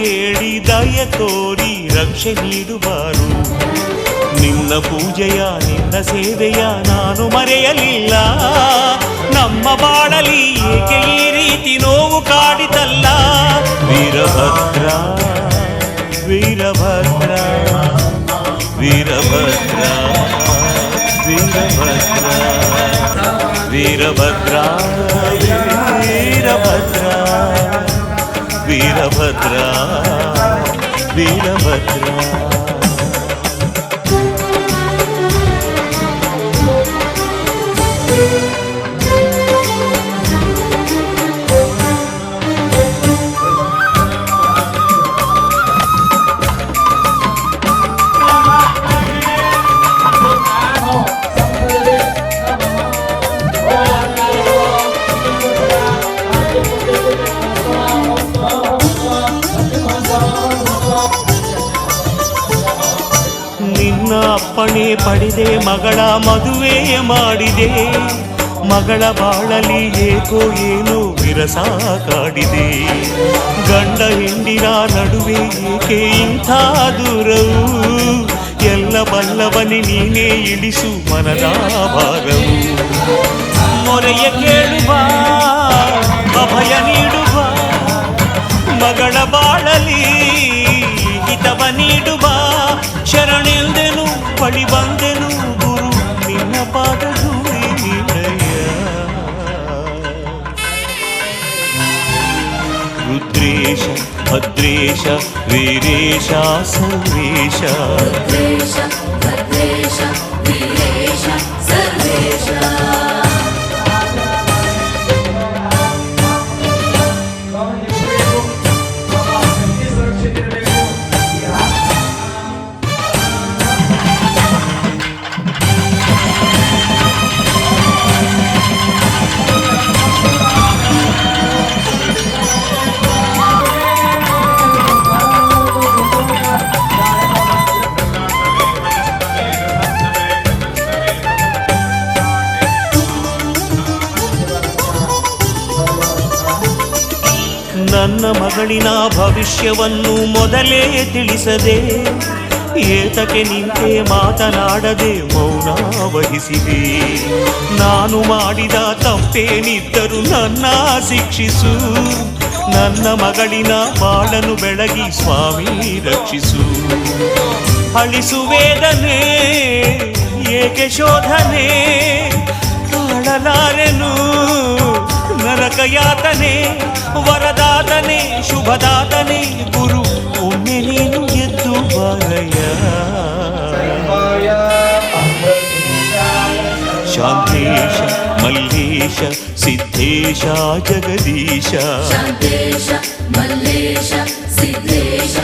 ಕೇಳಿ ದಯ ತೋರಿ ರಕ್ಷೆ ನೀಡುವಾರು. ನಿನ್ನ ಪೂಜೆಯ ನಿನ್ನ ಸೇವೆಯ ನಾನು ಮರೆಯಲಿಲ್ಲ. ನಮ್ಮ ಬಾಳಲಿ ಏಕೆ ಈ ರೀತಿ ನೋವು ಕಾಡಿತಲ್ಲ. ವೀರಭದ್ರ ವೀರಭದ್ರ ವೀರಭದ್ರ ವೀರಭದ್ರ ವೀರಭದ್ರ ವೀರಭದ್ರ ವೀರಭದ್ರ ವೀರಭದ್ರ. ನಿನ್ನ ಅಪ್ಪಣೆ ಪಡೆದೆ ಮಗಳ ಮದುವೆ ಮಾಡಿದೆ. ಮಗಳ ಬಾಳಲಿ ಏಕೋ ಏನು ವಿರಸ ಕಾಡಿದೆ. ಗಂಡ ಹೆಂಡಿನ ನಡುವೆ ಏಕೆ ಇಂಥ ದೂರವು. ಎಲ್ಲ ಬಲ್ಲವನೇ ನೀನೇ ಇಳಿಸು ಮನದ ಭಾರವು. ಮೊರೆಯ ಕೇಳುವ ಅಭಯ ನೀಡುವ ಮಗಳ ಬಾಳಲಿ ಹಿತವ ನೀಡುವ. ಶರಣೆಂದೆನು ಬಳಿ ಬಂದೆನು ಗುರು ನಿನ್ನ ಪಾದ ಧೂಳಿ ನಿಲಯ. ರುದ್ರೇಶ ಭದ್ರೇಶ ವೀರೇಶ ಸರ್ವೇಶ. ನನ್ನ ಮಗಳಿನ ಭವಿಷ್ಯವನ್ನು ಮೊದಲೇ ತಿಳಿಸದೆ ಏತಕ್ಕೆ ನಿಂತೆ ಮಾತನಾಡದೆ ಮೌನ ವಹಿಸಿದೆ. ನಾನು ಮಾಡಿದ ತಪ್ಪೇನಿದ್ದರೂ ನನ್ನ ಶಿಕ್ಷಿಸು. ನನ್ನ ಮಗಳಿನ ಬಾಳನ್ನು ಬೆಳಗಿ ಸ್ವಾಮಿ ರಕ್ಷಿಸು. ಅಳಿಸು ವೇದನೆ ಏಕೆ ಶೋಧನೆ ತಾಳಲಾರೆನು ನರಕ ಯಾತನೆ. ವರದಾತನೆ ಶುಭದಾತನೆ ಗುರು ಒಮ್ಮೆ ನೀನು ಎದ್ದು ಬಾರಯ್ಯ. ಶಾಂತೇಶ ಮಲ್ಲೇಶ ಸಿದ್ಧೇಶ ಜಗದೀಶ. ಶಾಂತೇಶ ಮಲ್ಲೇಶ ಸಿದ್ಧೇಶ